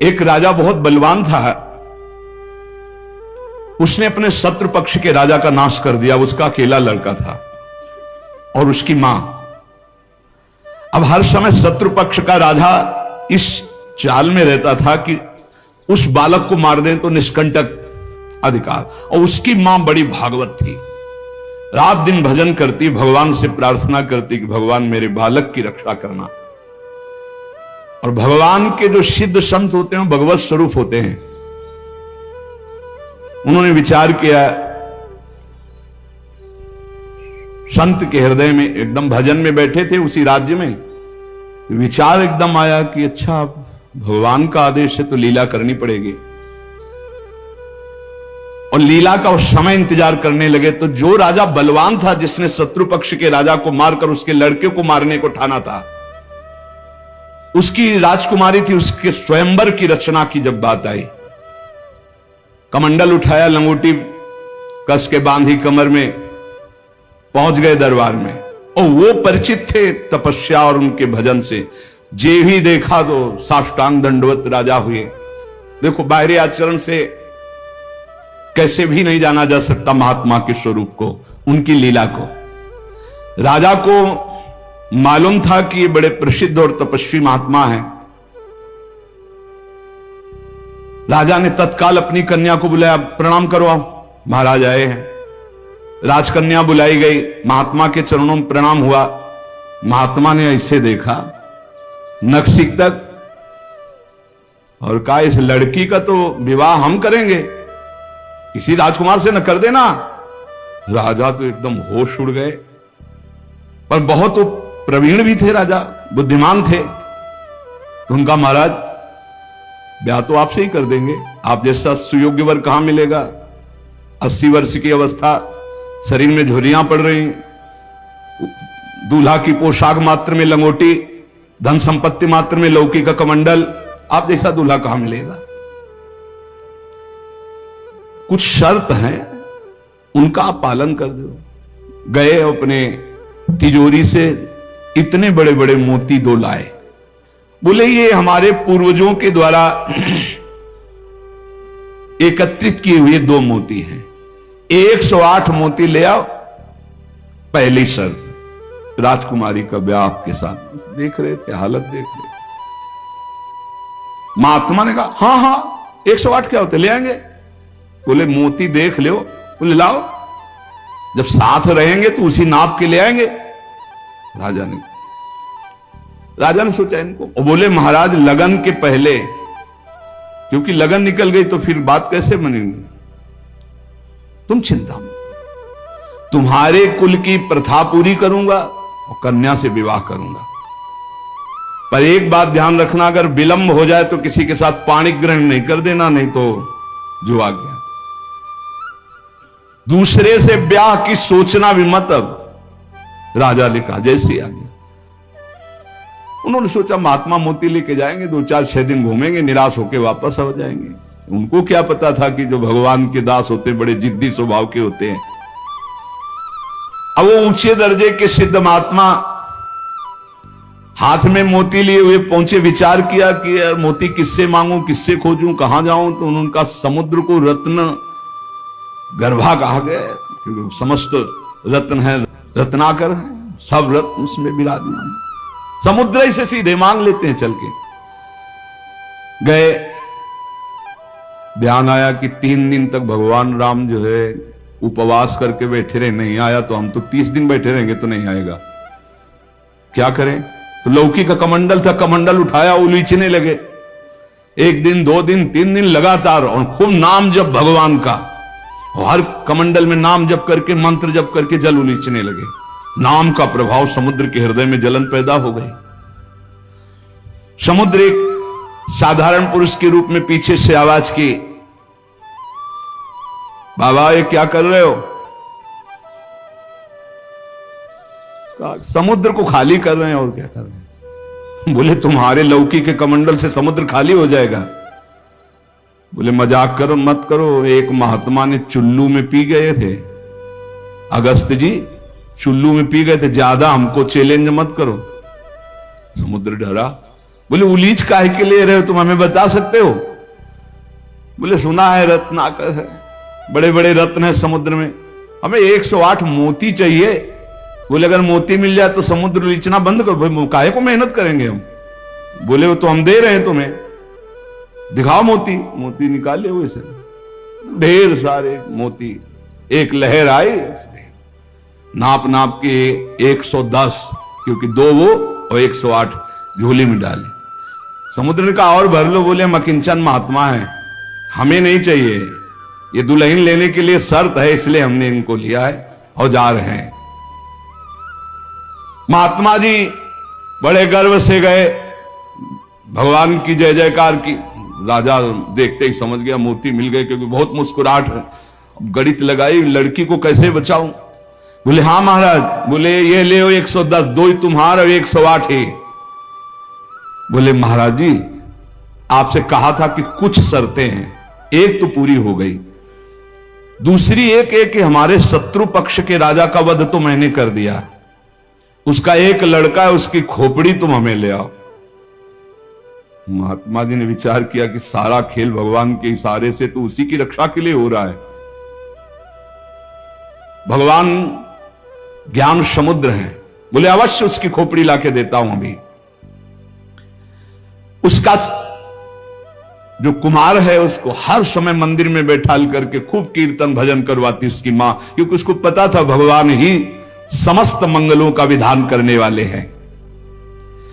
एक राजा बहुत बलवान था, उसने अपने शत्रु पक्ष के राजा का नाश कर दिया। उसका अकेला लड़का था और उसकी मां। अब हर समय शत्रु पक्ष का राजा इस चाल में रहता था कि उस बालक को मार दें तो निष्कंटक अधिकार। और उसकी मां बड़ी भागवत थी, रात दिन भजन करती, भगवान से प्रार्थना करती कि भगवान मेरे बालक की रक्षा करना। और भगवान के जो सिद्ध संत होते हैं भगवत स्वरूप होते हैं। उन्होंने विचार किया, संत के हृदय में, एकदम भजन में बैठे थे उसी राज्य में, विचार एकदम आया कि अच्छा भगवान का आदेश है तो लीला करनी पड़ेगी। और लीला का उस समय इंतजार करने लगे। तो जो राजा बलवान था, जिसने शत्रु पक्ष के राजा को मारकर उसके लड़के को मारने को ठाना था, उसकी राजकुमारी थी, उसके स्वयंवर की रचना की जब बात आई, कमंडल उठाया, लंगोटी कस के बांधी कमर में, पहुंच गए दरबार में। और वो परिचित थे तपस्या और उनके भजन से। जे भी देखा तो साष्टांग दंडवत राजा हुए। देखो, बाहरी आचरण से कैसे भी नहीं जाना जा सकता महात्मा के स्वरूप को, उनकी लीला को। राजा को मालूम था कि ये बड़े प्रसिद्ध और तपस्वी महात्मा हैं। राजा ने तत्काल अपनी कन्या को बुलाया, प्रणाम करो आप, महाराज आए हैं। राजकन्या बुलाई गई, महात्मा के चरणों में प्रणाम हुआ। महात्मा ने ऐसे देखा नक्सिक तक और कहा, इस लड़की का तो विवाह हम करेंगे, किसी राजकुमार से न कर देना। राजा तो एकदम होश उड़ गए, पर बहुत तो प्रवीण भी थे, राजा बुद्धिमान थे। तो उनका, महाराज ब्याह तो आपसे ही कर देंगे, आप जैसा सुयोग्य वर कहां मिलेगा। 80 वर्ष की अवस्था, शरीर में झुर्रियां पड़ रही, दूल्हा की पोशाक मात्र में लंगोटी, धन संपत्ति मात्र में लौकी का कमंडल, आप जैसा दूल्हा कहां मिलेगा। कुछ शर्त हैं, उनका आप पालन कर दो। गए, अपने तिजोरी से इतने बड़े बड़े मोती 2 लाए। बोले ये हमारे पूर्वजों के द्वारा एकत्रित किए हुए 2 मोती हैं, 108 मोती ले आओ। पहली शर्त, राजकुमारी का ब्याह आपके साथ। देख रहे थे, हालत देख रहे। महात्मा ने कहा, हाँ हाँ 108 क्या होते, ले आएंगे। बोले मोती देख लो। बोले लाओ, जब साथ रहेंगे तो उसी नाप के ले आएंगे। राजा ने सोचा इनको, और बोले महाराज लगन के पहले, क्योंकि लगन निकल गई तो फिर बात कैसे बनेगी। तुम चिंता मत, तुम्हारे कुल की प्रथा पूरी करूंगा और कन्या से विवाह करूंगा। पर एक बात ध्यान रखना, अगर विलंब हो जाए तो किसी के साथ पाणिक ग्रहण नहीं कर देना, नहीं तो जो आ गया। दूसरे से ब्याह की सोचना भी मत। अब राजा ने कहा, जैसे आ गया। उन्होंने सोचा महात्मा मोती लेके जाएंगे, 2-4-6 दिन घूमेंगे, निराश होकर वापस आ जाएंगे। उनको क्या पता था कि जो भगवान के दास होते बड़े जिद्दी स्वभाव के होते हैं। अब वो ऊंचे दर्जे के सिद्ध महात्मा हाथ में मोती लिए हुए पहुंचे। विचार किया कि यार मोती किससे मांगूं, किससे खोजूं, कहां जाऊं। तो उनका समुद्र को रत्न गर्भा कहा गया, क्योंकि समस्त रत्न है, रत्नाकर है, सब रत्न उसमें विराजमान। समुद्र ही से सीधे मांग लेते हैं चल के। गए, ध्यान आया कि 3 दिन तक भगवान राम जो है उपवास करके बैठे रहे, नहीं आया तो हम तो 30 दिन बैठे रहेंगे तो नहीं आएगा, क्या करें। तो लौकी का कमंडल था, कमंडल उठाया, उलीचने लगे। 1 दिन 2 दिन 3 दिन लगातार, और खूब नाम जप भगवान का। और हर कमंडल में नाम जप करके, मंत्र जप करके जल उलीचने लगे। नाम का प्रभाव, समुद्र के हृदय में जलन पैदा हो गई। समुद्र एक साधारण पुरुष के रूप में पीछे से आवाज की, बाबा ये क्या कर रहे हो। समुद्र को खाली कर रहे हैं, और क्या कर रहे हैं। बोले तुम्हारे लौकी के कमंडल से समुद्र खाली हो जाएगा। बोले मजाक करो मत करो, एक महात्मा ने चुल्लू में पी गए थे, अगस्त जी चुल्लू में पी गए थे, ज्यादा हमको चैलेंज मत करो। समुद्र डरा, बोले उलीच काहे के लिए रहे हो तुम, हमें बता सकते हो? बोले सुना है रत्नाकर है, बड़े बड़े रत्न है समुद्र में, हमें 108 मोती चाहिए। बोले अगर मोती मिल जाए तो समुद्र उलीचना बंद करो, काहे को मेहनत करेंगे हम। बोले वो तो हम दे रहे हैं तुम्हें, दिखाओ मोती। मोती निकाले हुए से ढेर सारे मोती, एक लहर आई, नाप नाप के 110, क्योंकि 2 वो और 108 झोली में डाले। समुद्र ने कहा और भर लो। बोले हम अकिंचन महात्मा है, हमें नहीं चाहिए, ये दुल्हन लेने के लिए शर्त है, इसलिए हमने इनको लिया है और जा रहे हैं। महात्मा जी बड़े गर्व से गए, भगवान की जय जयकार की। राजा देखते ही समझ गया मोती मिल गए, क्योंकि बहुत मुस्कुराहट है। गणित लगाई, लड़की को कैसे बचाऊं। बोले हाँ महाराज। बोले ये ले 110, 2 ही तुम्हारा और 108 है। बोले महाराज जी आपसे कहा था कि कुछ शर्तें हैं, एक तो पूरी हो गई, दूसरी एक कि हमारे शत्रु पक्ष के राजा का वध तो मैंने कर दिया, उसका एक लड़का है, उसकी खोपड़ी तुम हमें ले आओ। महात्मा जी ने विचार किया कि सारा खेल भगवान के इशारे से तो उसी की रक्षा के लिए हो रहा है। भगवान ज्ञान समुद्र है। बोले अवश्य उसकी खोपड़ी लाके देता हूं अभी। उसका जो कुमार है उसको हर समय मंदिर में बैठाल करके खूब कीर्तन भजन करवाती उसकी मां, क्योंकि उसको पता था भगवान ही समस्त मंगलों का विधान करने वाले हैं।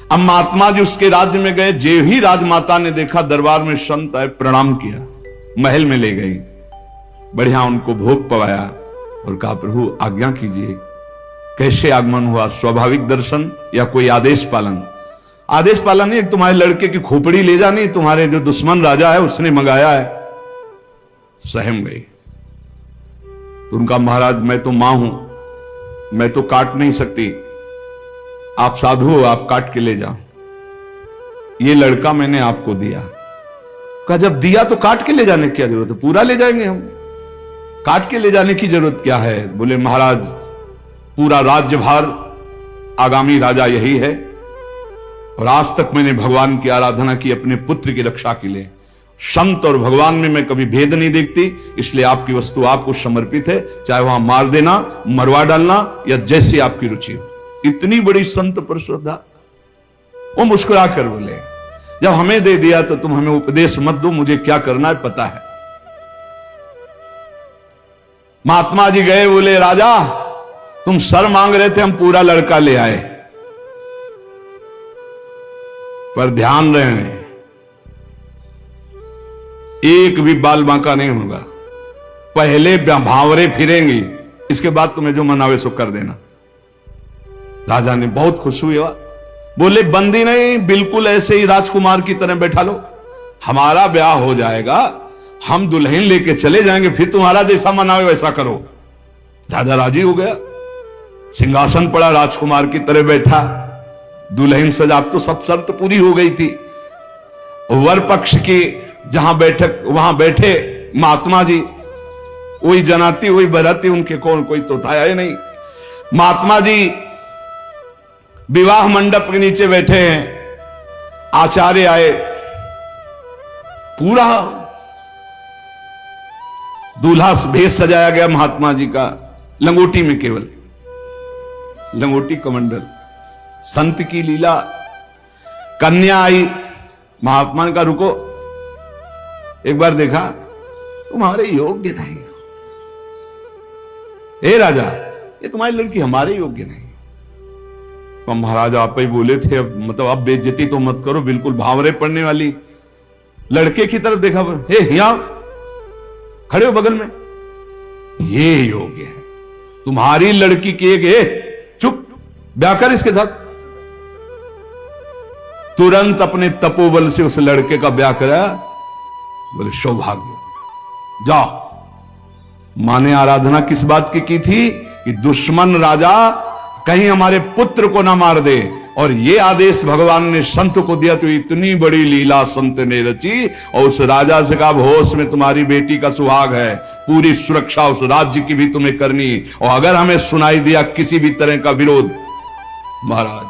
अब महात्मा जी उसके राज्य में गए, जे ही राजमाता ने देखा दरबार में संत आए, प्रणाम किया, महल में ले गई, बढ़िया उनको भोग पवाया और कहा प्रभु आज्ञा कीजिए, कैसे आगमन हुआ, स्वाभाविक दर्शन या कोई आदेश पालन? आदेश पालन नहीं, एक तुम्हारे लड़के की खोपड़ी ले जानी, तुम्हारे जो दुश्मन राजा है उसने मंगाया है। सहम गई। तो उनका महाराज मैं तो मां हूं, मैं तो काट नहीं सकती, आप साधु हो, आप काट के ले जाओ, ये लड़का मैंने आपको दिया। कहा जब दिया तो काट के ले जाने की क्या जरूरत है, पूरा ले जाएंगे हम, काट के ले जाने की जरूरत क्या है? बोले महाराज पूरा राज्यभार आगामी राजा यही है, और आज तक मैंने भगवान की आराधना की अपने पुत्र की रक्षा के लिए। संत और भगवान में मैं कभी भेद नहीं देखती, इसलिए आपकी वस्तु आपको समर्पित है, चाहे वहां मार देना, मरवा डालना या जैसी आपकी रुचि हो। इतनी बड़ी संत पर श्रद्धा। वो मुस्कुरा कर बोले जब हमें दे दिया तो तुम हमें उपदेश मत दो, मुझे क्या करना है पता है। महात्मा जी गए, बोले राजा तुम सर मांग रहे थे, हम पूरा लड़का ले आए, पर ध्यान रहे एक भी बाल बांका नहीं होगा, पहले भावरे फिरेंगी, इसके बाद तुम्हें जो मनावे सो कर देना। राजा ने बहुत खुश हुआ, बोले बंदी नहीं, बिल्कुल ऐसे ही राजकुमार की तरह बैठा लो, हमारा ब्याह हो जाएगा, हम दुल्हन लेके चले जाएंगे, फिर तुम्हारा जैसा मनावे वैसा करो। राजा राजी हो गया, सिंहासन पड़ा, राजकुमार की तरह बैठा, दुल्हन सजा, तो सब शर्त पूरी हो गई थी। वर पक्ष की जहां बैठक वहां बैठे महात्मा जी, वही जनाती वही बराती, उनके कौन कोई तो था ही नहीं। महात्मा जी विवाह मंडप के नीचे बैठे हैं, आचार्य आए, पूरा दूल्हा भेष सजाया गया महात्मा जी का, लंगोटी में, केवल लंगोटी कमंडल। संत की लीला। कन्या आई, महात्मा ने कहा रुको, एक बार देखा तुम्हारे योग्य नहीं हो, हे राजा ये तुम्हारी लड़की हमारे योग्य नहीं। तो महाराज आप ही बोले थे, अब मतलब अब बेइज्जती तो मत करो, बिल्कुल भावरे पड़ने वाली। लड़के की तरफ देखा, हे यहां खड़े हो बगल में, ये योग्य है तुम्हारी लड़की की, एक चुप, ब्याह कर इसके साथ। तुरंत अपने तपोबल से उस लड़के का ब्याह कराया। बोले सौभाग्य, जाओ। मां ने आराधना किस बात की थी कि दुश्मन राजा कहीं हमारे पुत्र को ना मार दे, और ये आदेश भगवान ने संत को दिया। तो इतनी बड़ी लीला संत ने रची, और उस राजा से कहा होश में तुम्हारी बेटी का सुहाग है, पूरी सुरक्षा उस राज्य की भी तुम्हें करनी, और अगर हमें सुनाई दिया किसी भी तरह का विरोध, महाराज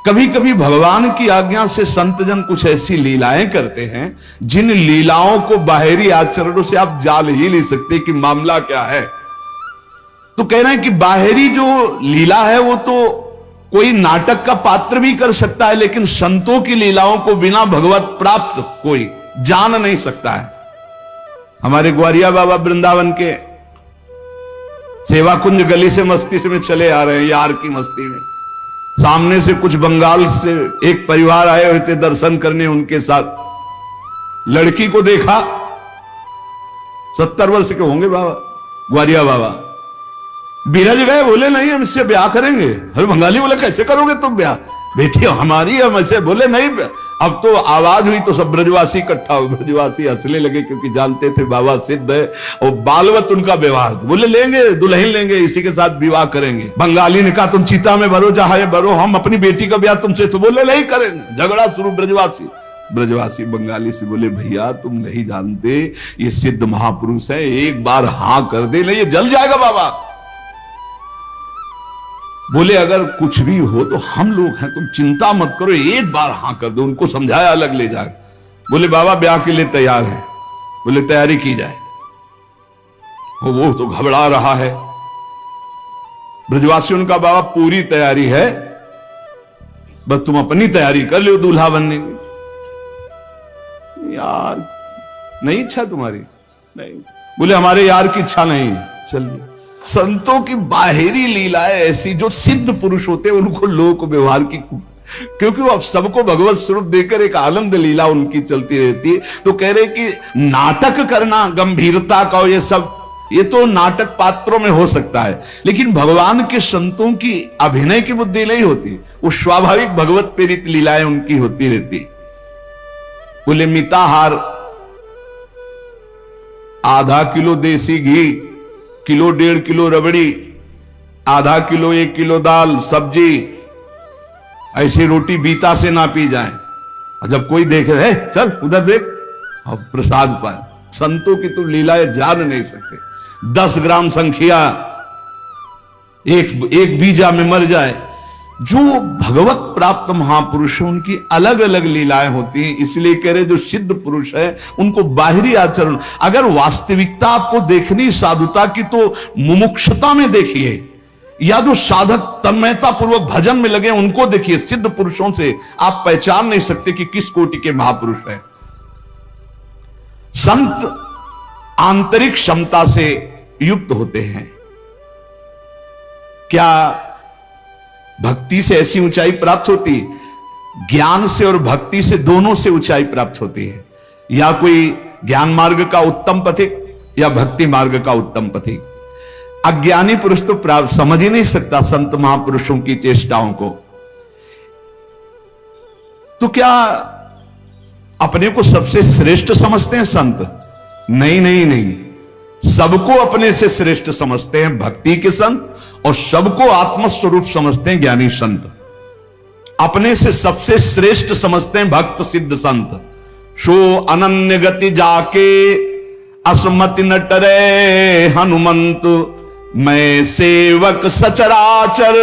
कभी कभी भगवान की आज्ञा से संत जन कुछ ऐसी लीलाएं करते हैं जिन लीलाओं को बाहरी आचरणों से आप जान ही नहीं सकते कि मामला क्या है। तो कह रहे हैं कि बाहरी जो लीला है वो तो कोई नाटक का पात्र भी कर सकता है, लेकिन संतों की लीलाओं को बिना भगवत प्राप्त कोई जान नहीं सकता है। हमारे ग्वारिया बाबा वृंदावन के सेवा कुंज गली से मस्ती से में चले आ रहे हैं, यार की मस्ती में। सामने से कुछ बंगाल से एक परिवार आए हुए थे दर्शन करने, उनके साथ लड़की को देखा। 70 वर्ष के होंगे बाबा, ग्वारिया बाबा। बिरज गए, बोले नहीं हम इससे ब्याह करेंगे। अरे बंगाली बोले कैसे करोगे तुम ब्याह, बेटी हमारी हम ऐसे। बोले नहीं। अब तो आवाज हुई तो सब ब्रजवासी इकट्ठा हो, ब्रजवासी हंसने लगे क्योंकि जानते थे बाबा सिद्ध है और बालवत उनका व्यवहार। बोले लेंगे, दुल्हन लेंगे, इसी के साथ विवाह करेंगे। बंगाली ने कहा तुम चिता में भरो, जहां भरो, हम अपनी बेटी का ब्याह तुमसे। तो बोले नहीं करेंगे। झगड़ा शुरू। ब्रजवासी बंगाली से बोले भैया तुम नहीं जानते, ये सिद्ध महापुरुष है, एक बार हाँ कर दे, नहीं ये जल जाएगा बाबा। बोले अगर कुछ भी हो तो हम लोग हैं, तुम चिंता मत करो, एक बार हाँ कर दो। उनको समझाया, अलग ले जाए। बोले बाबा ब्याह के लिए तैयार है। बोले तैयारी की जाए। वो तो घबरा रहा है। ब्रजवासियों का बाबा पूरी तैयारी है, बस तुम अपनी तैयारी कर लो दूल्हा बनने की। यार नहीं इच्छा तुम्हारी? नहीं। बोले हमारे यार की इच्छा नहीं। चलिए। संतों की बाहरी लीलाएं ऐसी, जो सिद्ध पुरुष होते हैं उनको लोक व्यवहार की, क्योंकि वो अब सबको भगवत स्वरूप देकर एक आनंद लीला उनकी चलती रहती है। तो कह रहे कि नाटक करना, गंभीरता का, ये सब ये तो नाटक पात्रों में हो सकता है, लेकिन भगवान के संतों की अभिनय की बुद्धि नहीं होती, वो स्वाभाविक भगवत प्रेरित लीलाएं उनकी होती रहती। बोले मिताहार, आधा किलो देसी घी, किलो 1.5 किलो रबड़ी, आधा किलो 1 किलो दाल सब्जी, ऐसी रोटी बीता से ना पी जाए। जब कोई देखे है चल उधर देख, अब प्रसाद पाए। संतों की तो लीलाएं जान नहीं सकते। 10 ग्राम संख्या एक बीजा में मर जाए। जो भगवत प्राप्त महापुरुष, उनकी अलग अलग लीलाएं होती हैं। इसलिए कह रहे जो सिद्ध पुरुष है उनको बाहरी आचरण, अगर वास्तविकता आपको देखनी साधुता की तो मुमुक्षुता में देखिए, या जो साधक तन्मयता पूर्वक भजन में लगे उनको देखिए। सिद्ध पुरुषों से आप पहचान नहीं सकते कि किस कोटि के महापुरुष है। संत आंतरिक क्षमता से युक्त होते हैं। क्या भक्ति से ऐसी ऊंचाई प्राप्त होती? ज्ञान से और भक्ति से, दोनों से ऊंचाई प्राप्त होती है। या कोई ज्ञान मार्ग का उत्तम पथिक या भक्ति मार्ग का उत्तम पथिक। अज्ञानी पुरुष तो प्राप्त समझ ही नहीं सकता संत महापुरुषों की चेष्टाओं को। तो क्या अपने को सबसे श्रेष्ठ समझते हैं संत? नहीं नहीं नहीं, सबको अपने से श्रेष्ठ समझते हैं भक्ति के संत, और सबको आत्मस्वरूप समझते हैं ज्ञानी संत। अपने से सबसे श्रेष्ठ समझते हैं भक्त सिद्ध संत। सो अनन्य गति जाके असमति न टरे हनुमंत, मैं सेवक सचराचर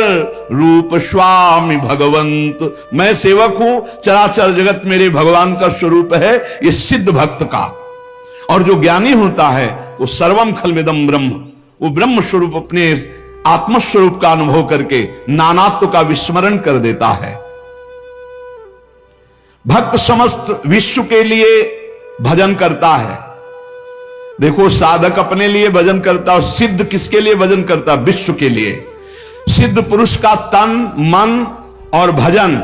रूप स्वामी भगवंत। मैं सेवक हूं, चराचर जगत मेरे भगवान का स्वरूप है, ये सिद्ध भक्त का। और जो ज्ञानी होता है वो सर्वम खलमिदम ब्रह्म, वो ब्रह्म स्वरूप अपने आत्मस्वरूप का अनुभव करके नानात्व का विस्मरण कर देता है। भक्त समस्त विश्व के लिए भजन करता है। देखो साधक अपने लिए भजन करता है, और सिद्ध किसके लिए भजन करता है? विश्व के लिए। सिद्ध पुरुष का तन मन और भजन,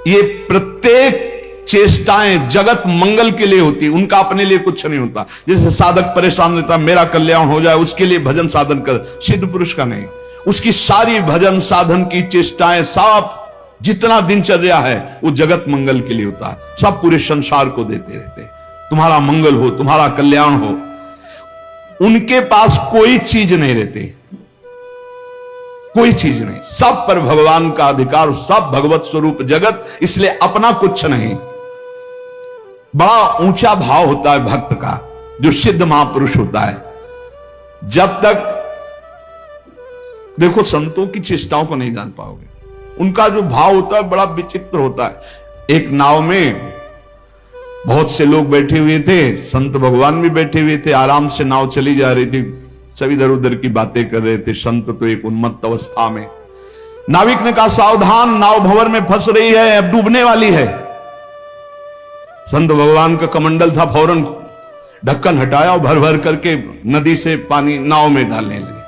ये प्रत्येक चेष्टाएं जगत मंगल के लिए होती है, उनका अपने लिए कुछ नहीं होता। जैसे साधक परेशान रहता, मेरा कल्याण हो जाए, उसके लिए भजन साधन कर। सिद्ध पुरुष का नहीं, उसकी सारी भजन साधन की चेष्टाएं, सब जितना दिनचर्या है वो जगत मंगल के लिए होता है। सब पूरे संसार को देते रहते, तुम्हारा मंगल हो, तुम्हारा कल्याण हो। उनके पास कोई चीज नहीं रहती, कोई चीज नहीं, सब पर भगवान का अधिकार, सब भगवत स्वरूप जगत, इसलिए अपना कुछ नहीं। बड़ा ऊंचा भाव होता है भक्त का, जो सिद्ध महापुरुष होता है। जब तक देखो संतों की चेष्टाओं को नहीं जान पाओगे, उनका जो भाव होता है बड़ा विचित्र होता है। एक नाव में बहुत से लोग बैठे हुए थे, संत भगवान भी बैठे हुए थे, आराम से नाव चली जा रही थी, सब इधर उधर की बातें कर रहे थे। संत तो एक उन्मत्त अवस्था में। नाविक ने कहा सावधान, नाव भंवर में फंस रही है, अब डूबने वाली है। संत भगवान का कमंडल था, फौरन ढक्कन हटाया और भर भर करके नदी से पानी नाव में डालने लगे।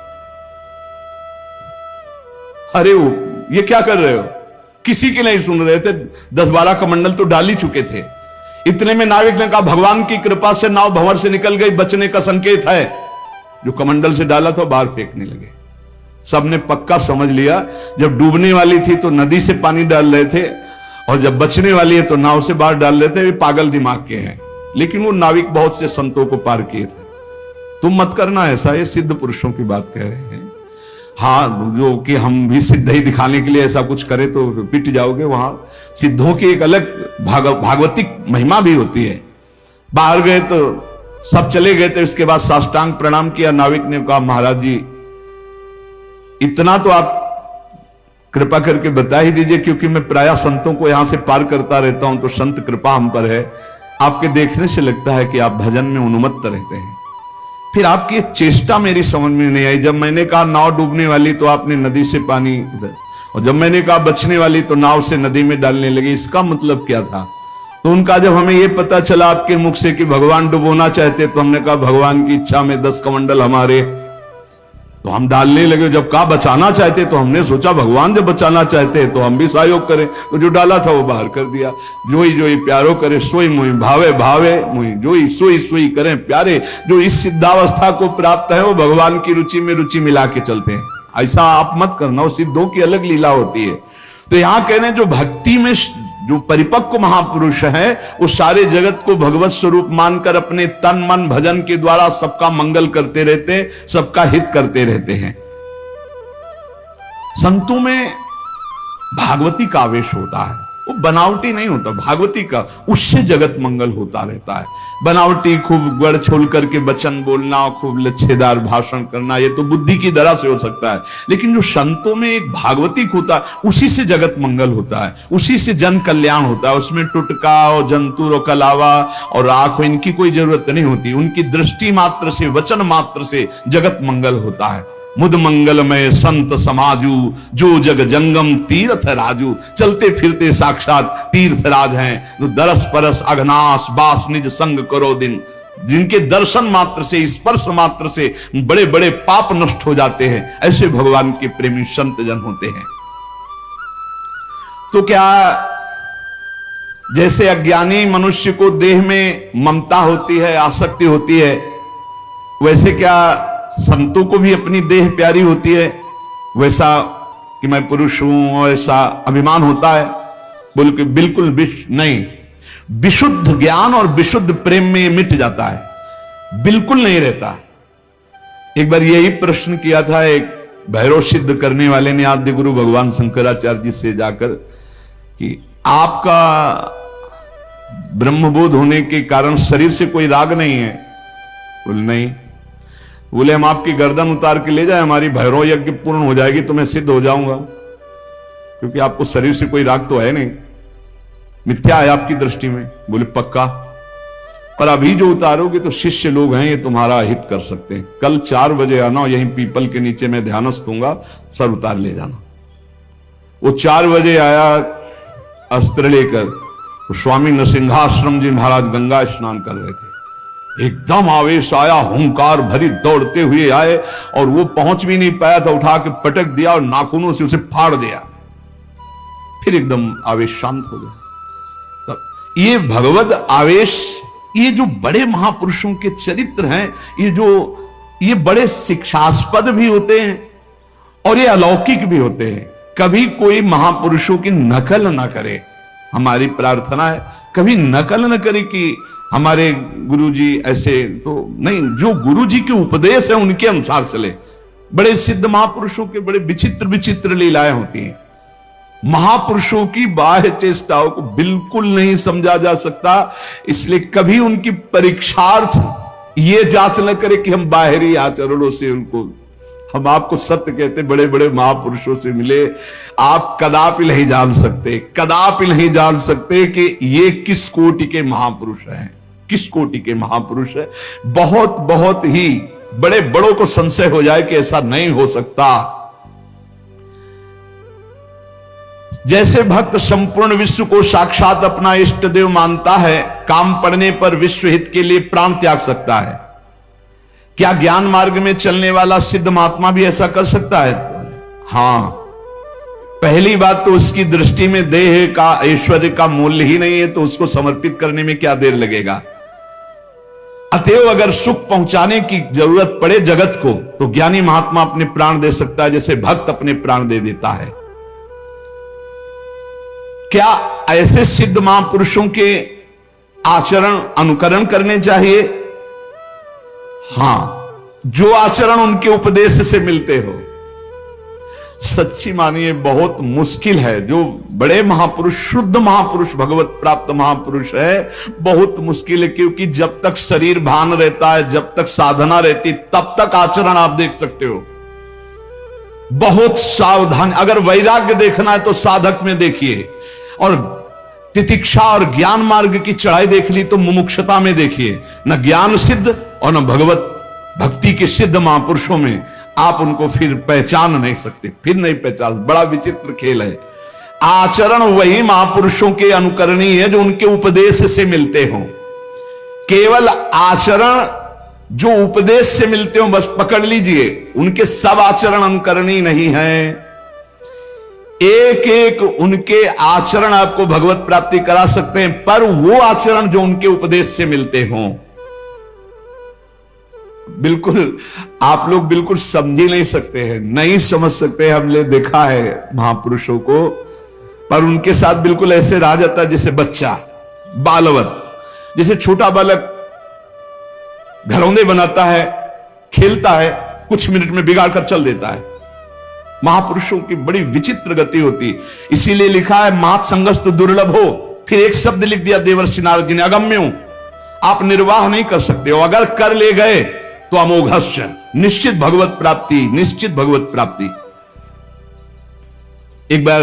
अरे वो ये क्या कर रहे हो, किसी के नहीं सुन रहे थे। 10-12 कमंडल तो डाल ही चुके थे। इतने में नाविक ने कहा भगवान की कृपा से नाव भंवर से निकल गई, बचने का संकेत है। जो कमंडल से डाला था बाहर फेंकने लगे। सबने पक्का समझ लिया, जब डूबने वाली थी तो नदी से पानी डाल रहे थे, और जब बचने वाली है तो नाव से बाहर डाल रहे थे। वे पागल दिमाग के हैं, लेकिन वो नाविक बहुत से संतों को पार किए थे। तुम मत करना ऐसा, ये सिद्ध पुरुषों की बात कह रहे हैं। हाँ, जो कि हम भी सिद्ध ही दिखाने के लिए ऐसा कुछ करें तो पिट जाओगे। वहां सिद्धों की एक अलग भागवतिक महिमा भी होती है। बाहर गए तो सब चले गए थे, इसके बाद साष्टांग प्रणाम किया। नाविक ने कहा महाराज जी इतना तो आप कृपा करके बता ही दीजिए, क्योंकि मैं प्रायः संतों को यहां से पार करता रहता हूं, तो संत कृपा हम पर है। आपके देखने से लगता है कि आप भजन में उन्मत्त रहते हैं। फिर आपकी चेष्टा मेरी समझ में नहीं आई। जब मैंने कहा नाव डूबने वाली तो आपने नदी से पानी इधर, और जब मैंने कहा बचने वाली तो नाव से नदी में डालने लगे। इसका मतलब क्या था? तो उनका जब हमें यह पता चला आपके मुख से कि भगवान डुबोना चाहते, तो हमने कहा भगवान की इच्छा में 10 कमंडल हमारे, तो हम डालने लगे। जब कहा बचाना चाहते तो हमने सोचा भगवान जब बचाना चाहते तो हम भी सहयोग करें, तो जो डाला था वो बाहर कर दिया। जोई जोई प्यारो करे सोई मोई भावे भावे मोई, जोई सोई सोई करें प्यारे। जो इस सिद्धावस्था को प्राप्त है वो भगवान की रुचि में रुचि मिला के चलते हैं। ऐसा आप मत करना, वो सिद्धों की अलग लीला होती है। तो यहां कह रहे हैं जो भक्ति में जो परिपक्व महापुरुष है वो सारे जगत को भगवत स्वरूप मानकर अपने तन मन भजन के द्वारा सबका मंगल करते रहते, सबका हित करते रहते हैं। संतों में भागवती का आवेश होता है, वो बनावटी नहीं होता। भागवती का, उससे जगत मंगल होता रहता है। बनावटी खूब गड़ छोल करके वचन बोलना, खूब लच्छेदार भाषण करना, ये तो बुद्धि की तरह से हो सकता है। लेकिन जो संतों में एक भागवतिक होता है, उसी से जगत मंगल होता है, उसी से जन कल्याण होता है। उसमें टुटका और जंतु और कलावा और राख इनकी कोई जरूरत नहीं होती। उनकी दृष्टि मात्र से, वचन मात्र से जगत मंगल होता है। मुद मंगलमय संत समाजू, जो जग जंगम तीर्थ राजू। चलते फिरते साक्षात तीर्थराज हैं, जो दरस परस अघनाश बास निज संग करो दिन। जिनके दर्शन मात्र से, स्पर्श मात्र से बड़े बड़े पाप नष्ट हो जाते हैं, ऐसे भगवान के प्रेमी संत जन होते हैं। तो क्या जैसे अज्ञानी मनुष्य को देह में ममता होती है, आसक्ति होती है, वैसे क्या संतों को भी अपनी देह प्यारी होती है? वैसा कि मैं पुरुष हूं और ऐसा अभिमान होता है? बिल्कुल नहीं। विशुद्ध ज्ञान और विशुद्ध प्रेम में मिट जाता है, बिल्कुल नहीं रहता। एक बार यही प्रश्न किया था एक भैरव सिद्ध करने वाले ने आद्य गुरु भगवान शंकराचार्य जी से जाकर कि आपका ब्रह्मबोध होने के कारण शरीर से कोई राग नहीं है? बोले नहीं। बोले हम आपकी गर्दन उतार के ले जाए, हमारी भैरव यज्ञ पूर्ण हो जाएगी तो मैं सिद्ध हो जाऊंगा, क्योंकि आपको शरीर से कोई राग तो है नहीं, मिथ्या है आपकी दृष्टि में। बोले पक्का, पर अभी जो उतारोगे तो शिष्य लोग हैं, ये तुम्हारा हित कर सकते हैं। कल 4 बजे आना, यहीं पीपल के नीचे मैं ध्यानस्थ दूंगा, सर उतार ले जाना। वो 4 बजे आया अस्त्र लेकर, तो स्वामी नरसिंहाश्रम जी महाराज गंगा स्नान कर रहे थे। एकदम आवेश आया, हुंकार भरी दौड़ते हुए आए, और वो पहुंच भी नहीं पाया था, उठा के पटक दिया और नाखूनों से उसे फाड़ दिया। फिर एकदम आवेश शांत हो गया। तब ये भगवत आवेश, ये जो बड़े महापुरुषों के चरित्र हैं, ये बड़े शिक्षास्पद भी होते हैं और ये अलौकिक भी होते हैं। कभी कोई महापुरुषों की नकल ना करे, हमारी प्रार्थना है कभी नकल न करे कि हमारे गुरुजी ऐसे, तो नहीं, जो गुरुजी के उपदेश है उनके अनुसार चले। बड़े सिद्ध महापुरुषों के बड़े विचित्र विचित्र लीलाएं होती हैं। महापुरुषों की बाह्य चेष्टाओं को बिल्कुल नहीं समझा जा सकता, इसलिए कभी उनकी परीक्षार्थ ये जांच न करे कि हम बाहरी आचरणों से उनको हम आपको सत्य कहते, बड़े बड़े महापुरुषों से मिले, आप कदापि नहीं जान सकते, कदापि नहीं जान सकते कि ये किस कोटि के महापुरुष हैं, किस कोटि के महापुरुष है। बहुत बहुत ही बड़े बड़ों को संशय हो जाए कि ऐसा नहीं हो सकता। जैसे भक्त संपूर्ण विश्व को साक्षात अपना इष्ट देव मानता है, काम पड़ने पर विश्व हित के लिए प्राण त्याग सकता है, क्या ज्ञान मार्ग में चलने वाला सिद्ध महात्मा भी ऐसा कर सकता है? हां। पहली बात तो उसकी दृष्टि में देह का, ऐश्वर्य का मूल्य ही नहीं है, तो उसको समर्पित करने में क्या देर लगेगा। अतएव अगर सुख पहुंचाने की जरूरत पड़े जगत को, तो ज्ञानी महात्मा अपने प्राण दे सकता है, जैसे भक्त अपने प्राण दे देता है। क्या ऐसे सिद्ध महापुरुषों के आचरण अनुकरण करने चाहिए? हां, जो आचरण उनके उपदेश से मिलते हो। सच्ची मानिए बहुत मुश्किल है, जो बड़े महापुरुष, शुद्ध महापुरुष, भगवत प्राप्त महापुरुष है, बहुत मुश्किल है, क्योंकि जब तक शरीर भान रहता है, जब तक साधना रहती, तब तक आचरण आप देख सकते हो। बहुत सावधान, अगर वैराग्य देखना है तो साधक में देखिए, और तितिक्षा और ज्ञान मार्ग की चढ़ाई देख ली तो मुमुक्षता में देखिए। न ज्ञान सिद्ध और न भगवत भक्ति के सिद्ध महापुरुषों में आप उनको फिर पहचान नहीं सकते, फिर नहीं पहचान। बड़ा विचित्र खेल है। आचरण वही महापुरुषों के अनुकरणीय है जो उनके उपदेश से मिलते हों। केवल आचरण जो उपदेश से मिलते हो बस पकड़ लीजिए, उनके सब आचरण अनुकरणीय नहीं है। एक एक उनके आचरण आपको भगवत प्राप्ति करा सकते हैं, पर वो आचरण जो उनके उपदेश से मिलते हों, बिल्कुल आप लोग बिल्कुल समझ ही नहीं सकते हैं, नहीं समझ सकते। हमने देखा है महापुरुषों को, पर उनके साथ बिल्कुल ऐसे रहा जाता है जैसे बच्चा, बालवत, जैसे छोटा बालक घरौंदे बनाता है, खेलता है, कुछ मिनट में बिगाड़ कर चल देता है। महापुरुषों की बड़ी विचित्र गति होती, इसीलिए लिखा है मात संगस्त दुर्लभ हो। फिर एक शब्द लिख दिया देवर्षि नारद जी ने, अगम्य हूं, आप निर्वाह नहीं कर सकते हो, अगर कर ले गए तो अमोघस्य, निश्चित भगवत प्राप्ति, निश्चित भगवत प्राप्ति। एक बार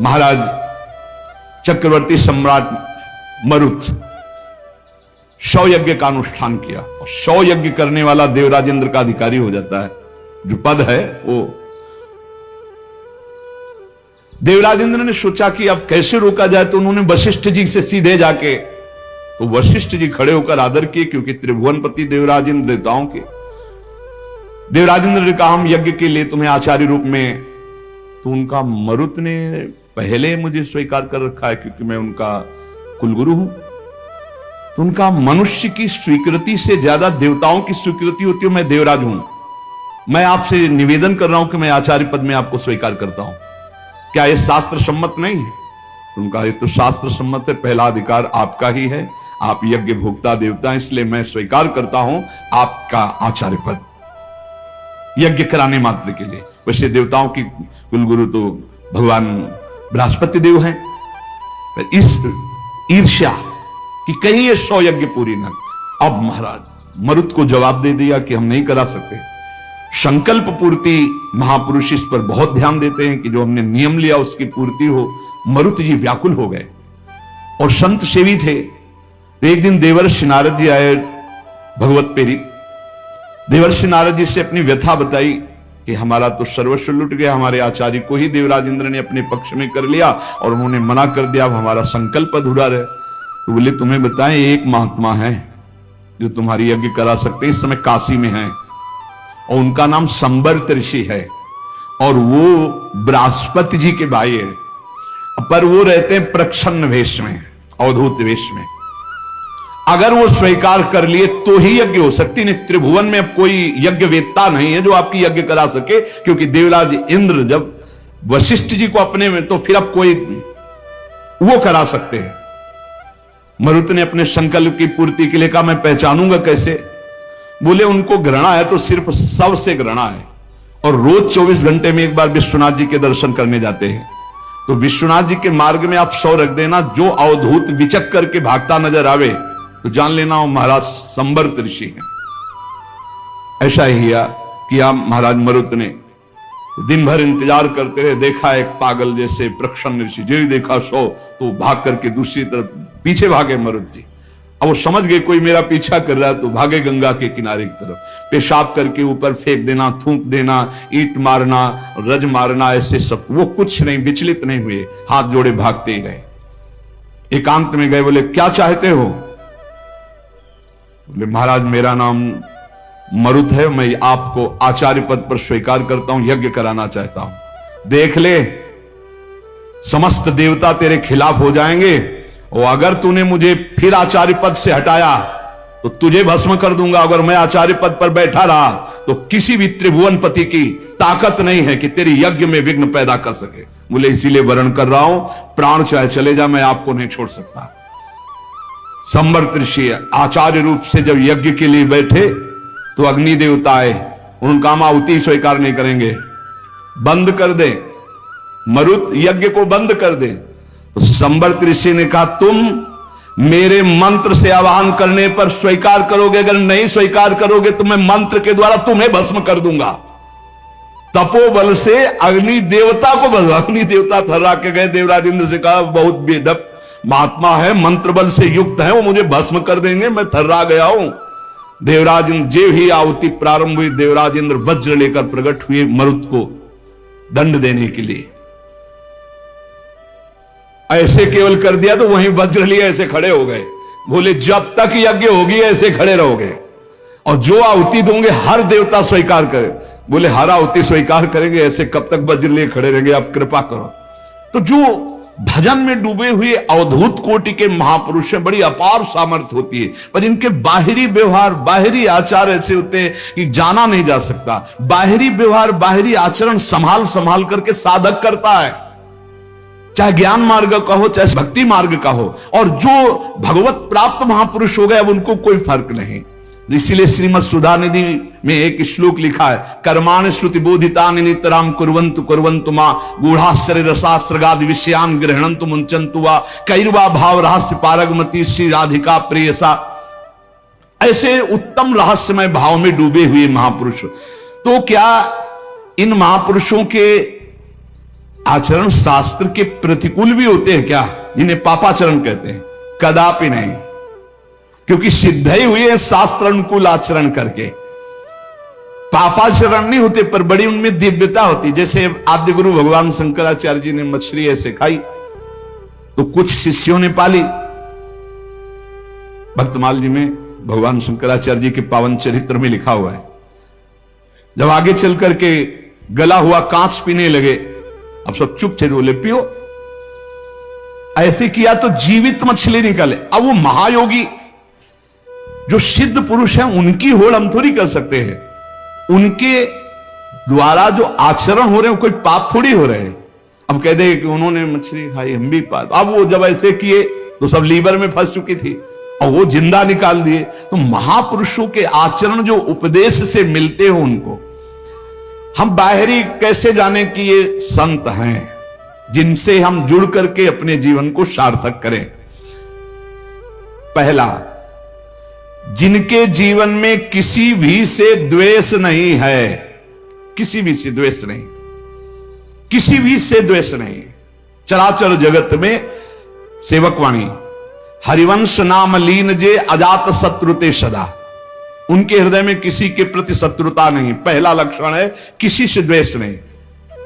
महाराज चक्रवर्ती सम्राट मरुत 100 यज्ञ का अनुष्ठान किया, और 100 यज्ञ करने वाला देवराजेंद्र का अधिकारी हो जाता है, जो पद है वो। देवराजेंद्र ने सोचा कि अब कैसे रोका जाए, तो उन्होंने वशिष्ठ जी से सीधे जाके, तो वशिष्ठ जी खड़े होकर आदर किए, क्योंकि त्रिभुवनपति देवराजेंद्र देवताओं के। देवराजेंद्र ने कहा हम यज्ञ के लिए तुम्हें आचार्य रूप में, तो उनका मरुत ने पहले मुझे स्वीकार कर रखा है क्योंकि मैं उनका कुलगुरु हूं। तो उनका मनुष्य की स्वीकृति से ज्यादा देवताओं की स्वीकृति होती है, मैं देवराज हूं, मैं आपसे निवेदन कर रहा हूं कि मैं आचार्य पद में आपको स्वीकार करता हूं, क्या यह शास्त्र सम्मत नहीं है? उनका ये तो शास्त्र सम्मत है, पहला अधिकार आपका ही है, आप यज्ञ भोक्ता देवता, इसलिए मैं स्वीकार करता हूं आपका आचार्य पद, यज्ञ कराने मात्र के लिए। वैसे देवताओं की कुलगुरु तो भगवान बृहस्पति देव हैं। इस ईर्ष्या कि कहीं ये 100 यज्ञ पूरी न, अब महाराज मरुत को जवाब दे दिया कि हम नहीं करा सकते। संकल्प पूर्ति महापुरुष इस पर बहुत ध्यान देते हैं कि जो हमने नियम लिया उसकी पूर्ति हो। मरुत जी व्याकुल हो गए और संत सेवी थे। एक दिन देवर्षि नारद जी आए भगवत प्रेरित। देवर्षि नारद जी से अपनी व्यथा बताई कि हमारा तो सर्वस्व लुट गया, हमारे आचार्य को ही देवराजेंद्र ने अपने पक्ष में कर लिया और उन्होंने मना कर दिया, अब हमारा संकल्प अधूरा रहे। तो बोले तुम्हें बताएं, एक महात्मा है जो तुम्हारी यज्ञ करा सकते हैं, इस समय काशी में है, और उनका नाम संवर्त ऋषि है, और वो बृहस्पति जी के भाई है, पर वो रहते हैं प्रच्छन्न वेश में, अवधूत वेश में। अगर वो स्वीकार कर लिए तो ही यज्ञ हो सकती, नहीं त्रिभुवन में अब कोई यज्ञ वेत्ता नहीं है जो आपकी यज्ञ करा सके, क्योंकि देवराज इंद्र जब वशिष्ठ जी को अपने में, तो फिर अब कोई वो करा सकते हैं। मरुत ने अपने संकल्प की पूर्ति के लिए कहा मैं पहचानूंगा कैसे? बोले उनको घृणा है तो सिर्फ सबसे घृणा है, और रोज 24 घंटे में एक बार विश्वनाथ जी के दर्शन करने जाते हैं। तो विश्वनाथ जी के मार्ग में आप 100 रख देना, जो अवधूत विचक करके भागता नजर आवे तो जान लेना वो महाराज संवर्त ऋषि हैं। ऐसा ही हुआ किया महाराज मरुत ने। दिन भर इंतजार करते रहे, देखा एक पागल जैसे प्रक्षण ऋषि, जो ही देखा सो तो भाग करके दूसरी तरफ पीछे भागे मरुत जी। अब वो समझ गए कोई मेरा पीछा कर रहा है, तो भागे गंगा के किनारे की तरफ। पेशाब करके ऊपर फेंक देना, थूक देना, ईंट मारना, रज मारना, ऐसे सब। वो कुछ नहीं, विचलित नहीं हुए, हाथ जोड़े भागते ही रहे। एकांत में गए, बोले क्या चाहते हो? बोले महाराज मेरा नाम मरुत है, मैं आपको आचार्य पद पर स्वीकार करता हूं, यज्ञ कराना चाहता हूं। देख ले, समस्त देवता तेरे खिलाफ हो जाएंगे, और अगर तूने मुझे फिर आचार्य पद से हटाया तो तुझे भस्म कर दूंगा। अगर मैं आचार्य पद पर बैठा रहा तो किसी भी त्रिभुवनपति की ताकत नहीं है कि तेरी यज्ञ में विघ्न पैदा कर सके। बोले इसीलिए वर्ण कर रहा हूं, प्राण चाहे चले जा, मैं आपको नहीं छोड़ सकता। संवर्त ऋषि आचार्य रूप से जब यज्ञ के लिए बैठे तो अग्नि देवता आए, उन्होंने कहा आहुति स्वीकार नहीं करेंगे, बंद कर दे, मरुत यज्ञ को बंद कर दे। तो संवर्त ऋषि ने कहा तुम मेरे मंत्र से आवाहन करने पर स्वीकार करोगे, अगर नहीं स्वीकार करोगे तो मैं मंत्र के द्वारा तुम्हें भस्म कर दूंगा। तपोबल से अग्नि देवता को भस्म। अग्नि देवता थर्रा के गए, देवराज इंद्र से कहा बहुत बेढप महात्मा है, मंत्र बल से युक्त है, वो मुझे भस्म कर देंगे, मैं थर्रा गया हूं। देवराज इंद्र जे ही आहुति प्रारंभ हुई, देवराज इंद्र वज्र लेकर प्रकट हुए मरुत को दंड देने के लिए। ऐसे केवल कर दिया तो वहीं वज्र लिए ऐसे खड़े हो गए। बोले जब तक यज्ञ होगी ऐसे खड़े रहोगे, और जो आहुति दोगे हर देवता स्वीकार करे। बोले हर आहुति स्वीकार करेंगे, ऐसे कब तक वज्र लिए खड़े रहेंगे, आप कृपा करो। तो जो भजन में डूबे हुए अवधूत कोटि के महापुरुष हैं, बड़ी अपार सामर्थ्य होती है, पर इनके बाहरी व्यवहार, बाहरी आचार ऐसे होते हैं कि जाना नहीं जा सकता। बाहरी व्यवहार, बाहरी आचरण संभाल संभाल करके साधक करता है, चाहे ज्ञान मार्ग का हो, चाहे भक्ति मार्ग का हो। और जो भगवत प्राप्त महापुरुष हो गए, अब उनको कोई फर्क नहीं। इसीलिए श्रीमद् सुधा निधि में एक श्लोक लिखा है, कर्माणि श्रुति बोधितानि नितराम कुर्वन्तु कुर्वन्तु मां गूढ़ाश्चर्य रसास्त्रगादि विषयान् गृह्णन्तु मुञ्चन्तु वा कैर्वा भाव रहस्य पारगमति श्री राधिका प्रेयसा। ऐसे उत्तम रहस्यमय भाव में डूबे हुए महापुरुष। तो क्या इन महापुरुषों के आचरण शास्त्र के प्रतिकूल भी होते हैं क्या, जिन्हें पापाचरण कहते हैं? कदापि नहीं, क्योंकि सिद्ध ही हुए हैं शास्त्र अनुकूल आचरण करके। पापाचरण नहीं होते, पर बड़ी उनमें दिव्यता होती। जैसे आद्य गुरु भगवान शंकराचार्य जी ने मछली ऐसे खाई तो कुछ शिष्यों ने पाली। भक्तमाल जी में भगवान शंकराचार्य जी के पावन चरित्र में लिखा हुआ है, जब आगे चल करके गला हुआ कांच पीने लगे, अब सब चुप थे, बोले पियो। ऐसे किया तो जीवित मछली निकले। अब वो महायोगी जो सिद्ध पुरुष हैं, उनकी होड़ हम थोड़ी कर सकते हैं। उनके द्वारा जो आचरण हो रहे हैं कोई पाप थोड़ी हो रहे हैं। अब कह दे कि उन्होंने मछली खाई, हम भी पाप। अब वो जब ऐसे किए तो सब लीवर में फंस चुकी थी और वो जिंदा निकाल दिए। तो महापुरुषों के आचरण जो उपदेश से मिलते हो, उनको हम बाहरी कैसे जाने कि ये संत हैं जिनसे हम जुड़ करके अपने जीवन को सार्थक करें? पहला, जिनके जीवन में किसी भी से द्वेष नहीं है, किसी भी से द्वेष नहीं, किसी भी से द्वेष नहीं। चराचर जगत में सेवकवाणी, हरिवंश नाम लीन जे अजात शत्रुते सदा। उनके हृदय में किसी के प्रति शत्रुता नहीं। पहला लक्षण है किसी से द्वेष नहीं।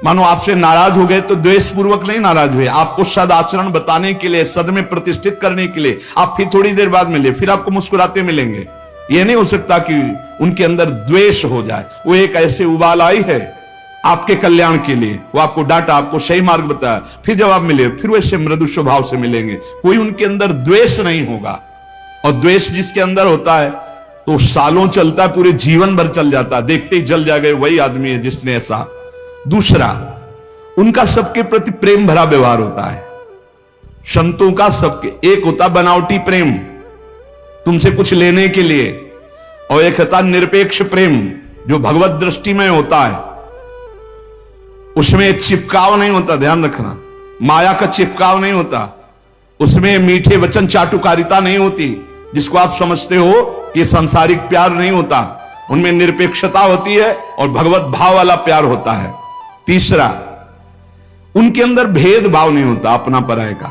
मानो आपसे नाराज हो गए तो द्वेष पूर्वक नहीं नाराज हुए, आपको सद आचरण बताने के लिए, सद में प्रतिष्ठित करने के लिए। आप फिर थोड़ी देर बाद मिले, फिर आपको मुस्कुराते मिलेंगे। यह नहीं हो सकता कि उनके अंदर द्वेष हो जाए। वो एक ऐसे उबाल आई है आपके कल्याण के लिए, वो आपको डांटा, आपको सही मार्ग बताया, फिर जब आप मिले फिर वैसे मृदु स्वभाव से मिलेंगे। कोई उनके अंदर द्वेष नहीं होगा। और द्वेष जिसके अंदर होता है तो सालों चलता है, पूरे जीवन भर चल जाता है, देखते ही जल जाएगा वही आदमी है जिसने ऐसा। दूसरा, उनका सबके प्रति प्रेम भरा व्यवहार होता है। संतों का सबके, एक होता बनावटी प्रेम तुमसे कुछ लेने के लिए, और एक होता निरपेक्ष प्रेम जो भगवत दृष्टि में होता है। उसमें चिपकाव नहीं होता, ध्यान रखना, माया का चिपकाव नहीं होता। उसमें मीठे वचन चाटुकारिता नहीं होती, जिसको आप समझते हो कि सांसारिक प्यार नहीं होता। उनमें निरपेक्षता होती है और भगवत भाव वाला प्यार होता है। तीसरा, उनके अंदर भेदभाव नहीं होता अपना पराये का।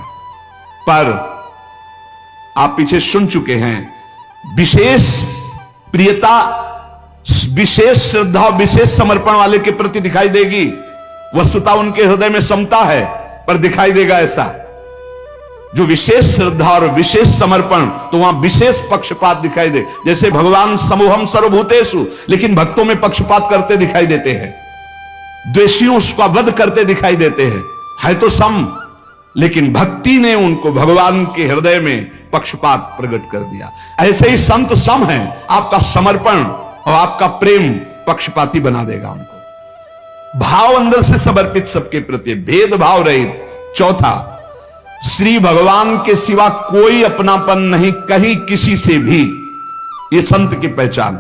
पर आप पीछे सुन चुके हैं, विशेष प्रियता, विशेष श्रद्धा, विशेष समर्पण वाले के प्रति दिखाई देगी। वस्तुतः उनके हृदय में समता है, पर दिखाई देगा ऐसा। जो विशेष श्रद्धा और विशेष समर्पण, तो वहां विशेष पक्षपात दिखाई दे। जैसे भगवान समूहम सर्वभूतेषु, लेकिन भक्तों में पक्षपात करते दिखाई देते हैं, द्वेषियों का वध करते दिखाई देते हैं। है तो सम, लेकिन भक्ति ने उनको भगवान के हृदय में पक्षपात प्रकट कर दिया। ऐसे ही संत सम है, आपका समर्पण और आपका प्रेम पक्षपाती बना देगा उनको। भाव अंदर से समर्पित सबके प्रति, भेदभाव रहित। चौथा, श्री भगवान के सिवा कोई अपनापन नहीं कहीं किसी से भी। ये संत की पहचान,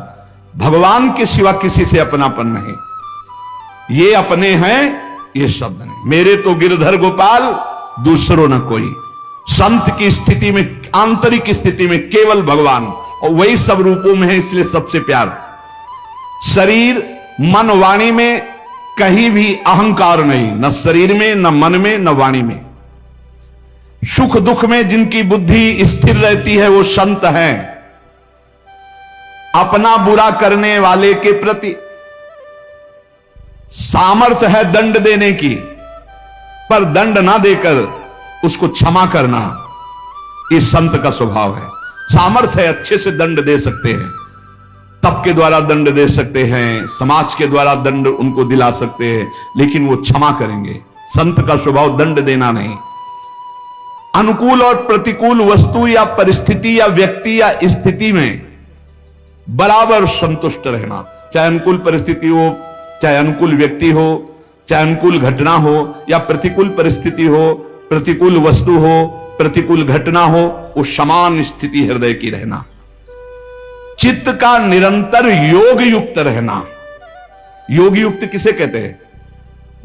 भगवान के सिवा किसी से अपनापन नहीं। ये अपने हैं, ये शब्द नहीं। मेरे तो गिरधर गोपाल, दूसरों न कोई। संत की स्थिति में, आंतरिक स्थिति में केवल भगवान, और वही सब रूपों में है, इसलिए सबसे प्यार। शरीर मन वाणी में कहीं भी अहंकार नहीं, न शरीर में, न मन में, न वाणी में। सुख दुख में जिनकी बुद्धि स्थिर रहती है वो संत हैं। अपना बुरा करने वाले के प्रति सामर्थ्य है दंड देने की, पर दंड ना देकर उसको क्षमा करना, ये संत का स्वभाव है। सामर्थ्य है, अच्छे से दंड दे सकते हैं, तप के द्वारा दंड दे सकते हैं, समाज के द्वारा दंड उनको दिला सकते हैं, लेकिन वो क्षमा करेंगे। संत का स्वभाव दंड देना नहीं। अनुकूल और प्रतिकूल वस्तु या परिस्थिति या व्यक्ति या स्थिति में बराबर संतुष्ट रहना। चाहे अनुकूल परिस्थिति हो, चाहे अनुकूल व्यक्ति हो, चाहे अनुकूल घटना हो, या प्रतिकूल परिस्थिति हो, प्रतिकूल वस्तु हो, प्रतिकूल घटना हो, वो समान स्थिति हृदय की रहना। चित्त का निरंतर योग युक्त रहना। योग युक्त किसे कहते हैं?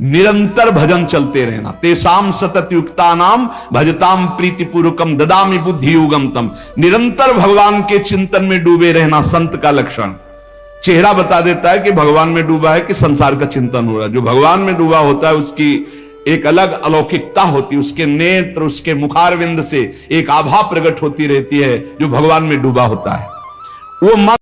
निरंतर भजन चलते रहना। तेसाम सतत युक्ता नाम भजताम प्रीतिपूर्वकम ददामि बुद्धि युगम तम। निरंतर भगवान के चिंतन में डूबे रहना संत का लक्षण। चेहरा बता देता है कि भगवान में डूबा है कि संसार का चिंतन हो रहा है। जो भगवान में डूबा होता है उसकी एक अलग अलौकिकता होती है, उसके नेत्र, उसके मुखारविंद से एक आभा प्रकट होती रहती है। जो भगवान में डूबा होता है वो मन